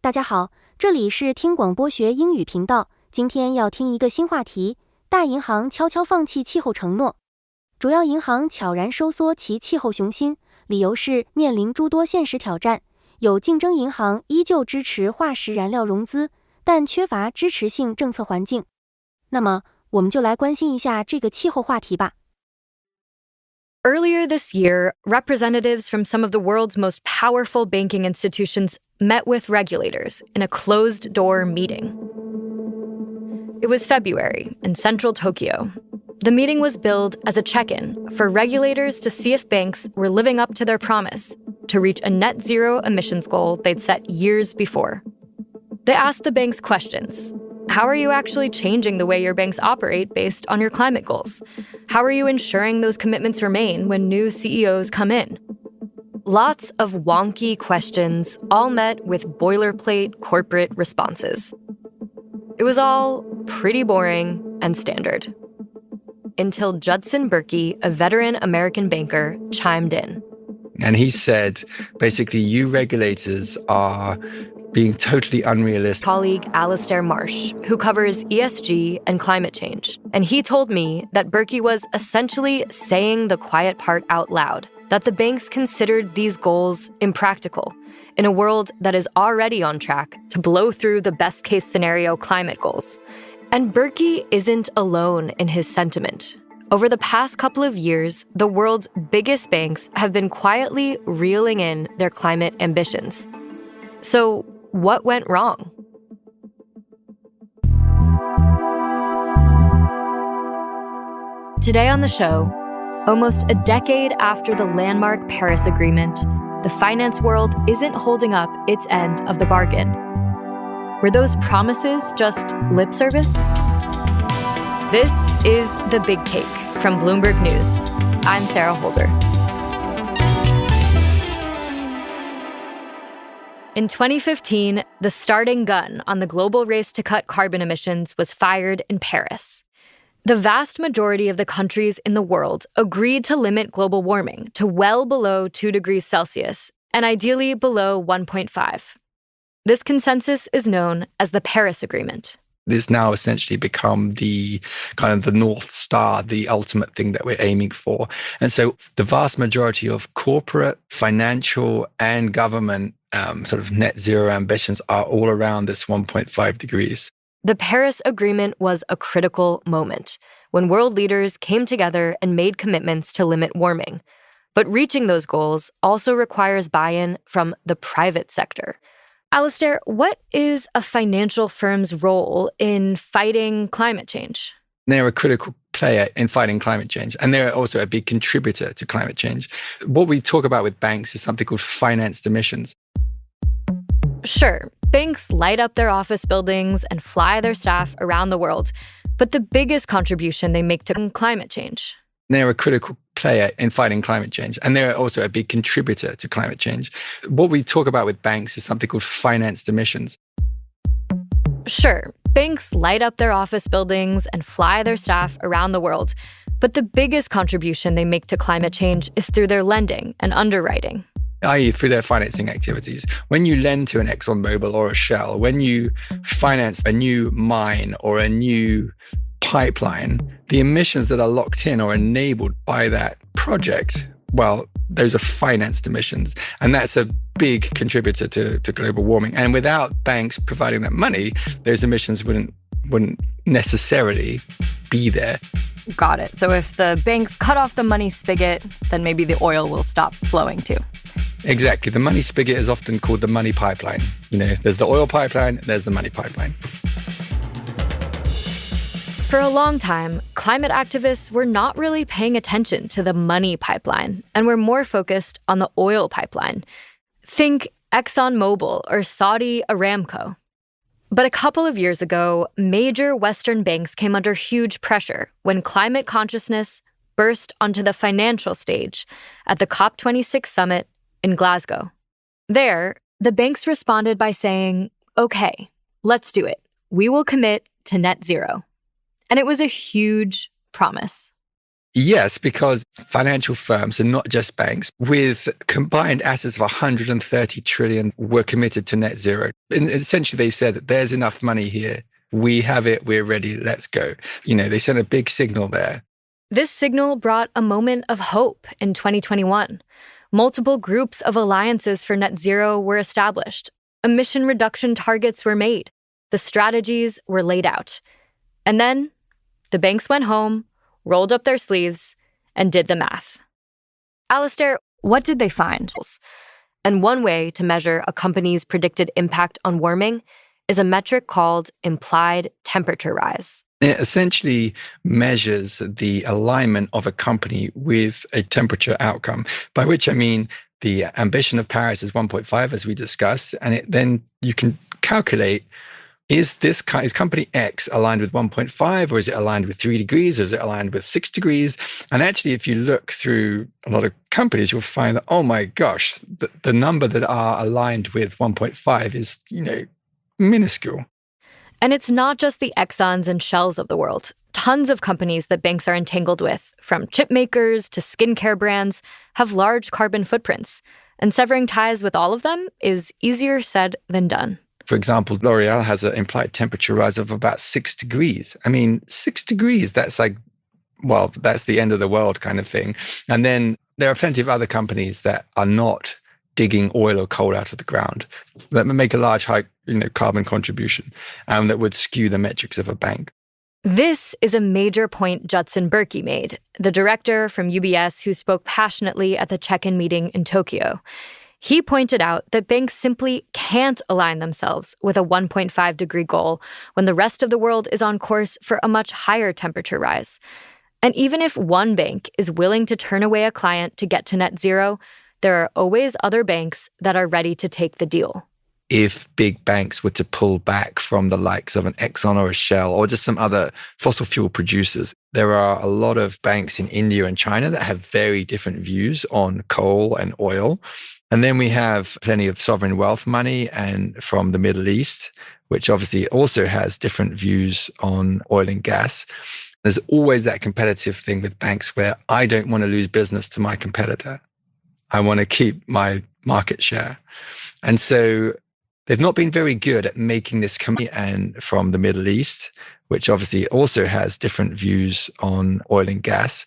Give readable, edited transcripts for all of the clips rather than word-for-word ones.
大家好，这里是听广播学英语频道。今天要听一个新话题：大银行悄悄放弃气候承诺，主要银行悄然收缩其气候雄心，理由是面临诸多现实挑战。有竞争银行依旧支持化石燃料融资，但缺乏支持性政策环境。那么，我们就来关心一下这个气候话题吧。Earlier this year, representatives from some of the world's most powerful banking institutions met with regulators in a closed-door meeting. It was February in central Tokyo. The meeting was billed as a check-in for regulators to see if banks were living up to their promise to reach a net zero emissions goal they'd set years before. They asked the banks questions. How are you actually changing the way your banks operate based on your climate goals? How are you ensuring those commitments remain when new CEOs come in? Lots of wonky questions, all met with boilerplate corporate responses. It was all pretty boring and standard. Until Judson Berkey, a veteran American banker, chimed in. And he said, basically, you regulators are being totally unrealistic. Colleague Alastair Marsh, who covers ESG and climate change. And he told me that Berkey was essentially saying the quiet part out loud, that the banks considered these goals impractical in a world that is already on track to blow through the best-case scenario climate goals. And Berkey isn't alone in his sentiment. Over the past couple of years, the world's biggest banks have been quietly reeling in their climate ambitions. So, what went wrong? Today on the show, almost a decade after the landmark Paris Agreement, the finance world isn't holding up its end of the bargain. Were those promises just lip service? This is The Big Take from Bloomberg News. I'm Sarah Holder. In 2015, the starting gun on the global race to cut carbon emissions was fired in Paris. The vast majority of the countries in the world agreed to limit global warming to well below 2 degrees Celsius and ideally below 1.5. This consensus is known as the Paris Agreement. It's now essentially become the kind of the North Star, the ultimate thing that we're aiming for. And so the vast majority of corporate, financial, and government sort of net zero ambitions are all around this 1.5 degrees. The Paris Agreement was a critical moment when world leaders came together and made commitments to limit warming. But reaching those goals also requires buy-in from the private sector. Alastair, what is a financial firm's role in fighting climate change? They're a critical player in fighting climate change, and they're also a big contributor to climate change. What we talk about with banks is something called financed emissions. Sure, banks light up their office buildings and fly their staff around the world, but the biggest contribution they make to climate change. They're a critical player in fighting climate change, and they're also a big contributor to climate change. What we talk about with banks is something called financed emissions. Sure, banks light up their office buildings and fly their staff around the world, but the biggest contribution they make to climate change is through their lending and underwriting. I.e. through their financing activities. When you lend to an ExxonMobil or a Shell, when you finance a new mine or a new pipeline, the emissions that are locked in or enabled by that project, well, those are financed emissions. And that's a big contributor to global warming. And without banks providing that money, those emissions wouldn't necessarily be there. Got it. So if the banks cut off the money spigot, then maybe the oil will stop flowing too. Exactly. The money spigot is often called the money pipeline. You know, there's the oil pipeline, there's the money pipeline. For a long time, climate activists were not really paying attention to the money pipeline and were more focused on the oil pipeline. Think ExxonMobil or Saudi Aramco. But a couple of years ago, major Western banks came under huge pressure when climate consciousness burst onto the financial stage at the COP26 summit in Glasgow. There, the banks responded by saying, okay, let's do it. We will commit to net zero. And it was a huge promise. Yes, because financial firms, and not just banks, with combined assets of 130 trillion were committed to net zero. And essentially, they said that there's enough money here. We have it. We're ready. Let's go. They sent a big signal there. This signal brought a moment of hope in 2021. Multiple groups of alliances for net zero were established. Emission reduction targets were made. The strategies were laid out. And then the banks went home, rolled up their sleeves, and did the math. Alistair, what did they find? And one way to measure a company's predicted impact on warming is a metric called implied temperature rise. It essentially measures the alignment of a company with a temperature outcome, by which I mean the ambition of Paris is 1.5, as we discussed, and then you can calculate, is company X aligned with 1.5, or is it aligned with 3 degrees, or is it aligned with 6 degrees? And actually, if you look through a lot of companies, you'll find that, oh my gosh, the number that are aligned with 1.5 is, minuscule. And it's not just the Exxons and Shells of the world. Tons of companies that banks are entangled with, from chip makers to skincare brands, have large carbon footprints. And severing ties with all of them is easier said than done. For example, L'Oreal has an implied temperature rise of about 6 degrees. 6 degrees, that's that's the end of the world kind of thing. And then there are plenty of other companies that are not digging oil or coal out of the ground that make a large high carbon contribution that would skew the metrics of a bank. This is a major point Judson Berkey made, the director from UBS who spoke passionately at the check-in meeting in Tokyo. He pointed out that banks simply can't align themselves with a 1.5 degree goal when the rest of the world is on course for a much higher temperature rise. And even if one bank is willing to turn away a client to get to net zero, there are always other banks that are ready to take the deal. If big banks were to pull back from the likes of an Exxon or a Shell or just some other fossil fuel producers, there are a lot of banks in India and China that have very different views on coal and oil. And then we have plenty of sovereign wealth money and from the Middle East, which obviously also has different views on oil and gas. There's always that competitive thing with banks where I don't want to lose business to my competitor. I want to keep my market share. And so they've not been very good at making this and from the Middle East, which obviously also has different views on oil and gas.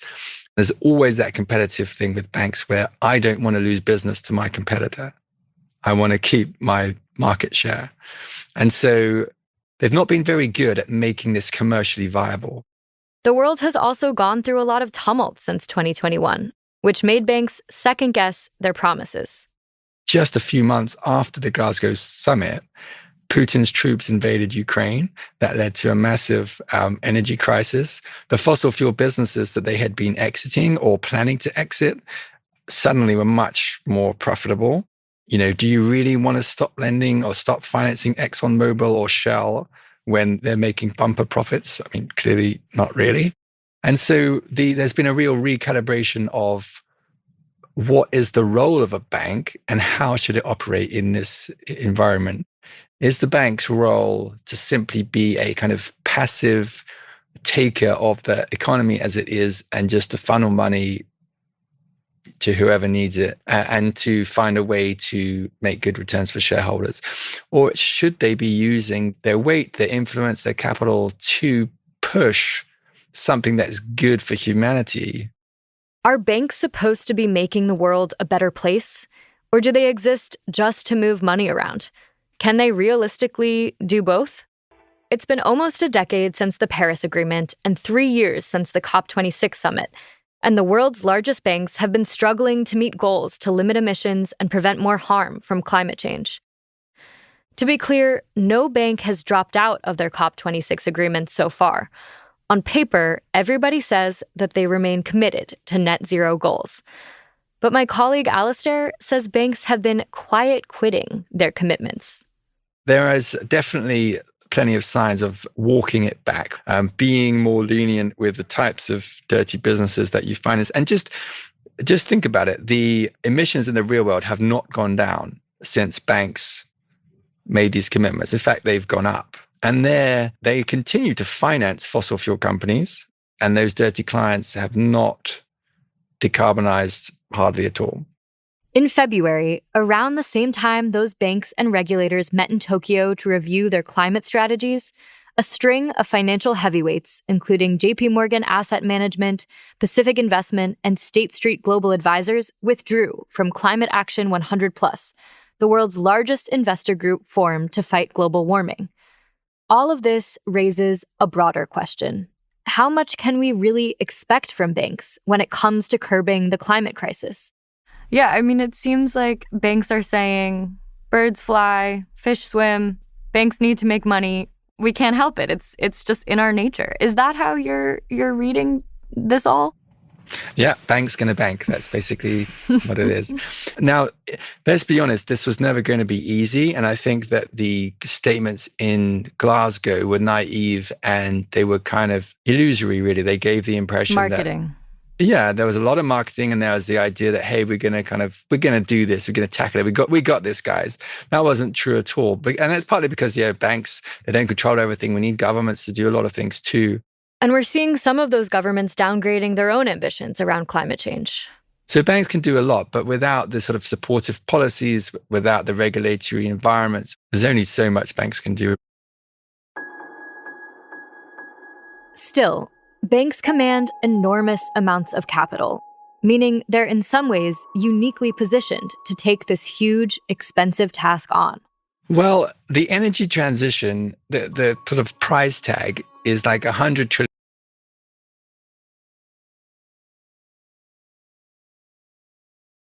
There's always that competitive thing with banks where I don't want to lose business to my competitor. I want to keep my market share. And so they've not been very good at making this commercially viable. The world has also gone through a lot of tumult since 2021, which made banks second-guess their promises. Just a few months after the Glasgow summit, Putin's troops invaded Ukraine. That led to a massive energy crisis. The fossil fuel businesses that they had been exiting or planning to exit suddenly were much more profitable. Do you really want to stop lending or stop financing ExxonMobil or Shell when they're making bumper profits? Clearly not really. And so there's been a real recalibration of what is the role of a bank and how should it operate in this environment? Is the bank's role to simply be a kind of passive taker of the economy as it is and just to funnel money to whoever needs it and to find a way to make good returns for shareholders? Or should they be using their weight, their influence, their capital to push something that's good for humanity? Are banks supposed to be making the world a better place? Or do they exist just to move money around? Can they realistically do both? It's been almost a decade since the Paris Agreement and 3 years since the COP26 summit, and the world's largest banks have been struggling to meet goals to limit emissions and prevent more harm from climate change. To be clear, no bank has dropped out of their COP26 agreements so far. On paper, everybody says that they remain committed to net zero goals. But my colleague Alistair says banks have been quiet quitting their commitments. There is definitely plenty of signs of walking it back, being more lenient with the types of dirty businesses that you finance. And just think about it. The emissions in the real world have not gone down since banks made these commitments. In fact, they've gone up. And they continue to finance fossil fuel companies. And those dirty clients have not decarbonized hardly at all. In February, around the same time those banks and regulators met in Tokyo to review their climate strategies, a string of financial heavyweights, including JP Morgan Asset Management, Pacific Investment, and State Street Global Advisors, withdrew from Climate Action 100+, the world's largest investor group formed to fight global warming. All of this raises a broader question. How much can we really expect from banks when it comes to curbing the climate crisis? Yeah, I mean, it seems like banks are saying birds fly, fish swim, banks need to make money. We can't help it. It's just in our nature. Is that how you're reading this all? Yeah, bank's going to bank. That's basically what it is. Now, let's be honest, this was never going to be easy. And I think that the statements in Glasgow were naive and they were kind of illusory, really. They gave the impression Marketing. Yeah, there was a lot of marketing, and there was the idea that, hey, we're going to do this, we're going to tackle it. We got this, guys. That wasn't true at all. And that's partly because, banks, they don't control everything. We need governments to do a lot of things too. And we're seeing some of those governments downgrading their own ambitions around climate change. So banks can do a lot, but without the sort of supportive policies, without the regulatory environments, there's only so much banks can do. Still, banks command enormous amounts of capital, meaning they're in some ways uniquely positioned to take this huge, expensive task on. Well, the energy transition, the sort of price tag is like $100 trillion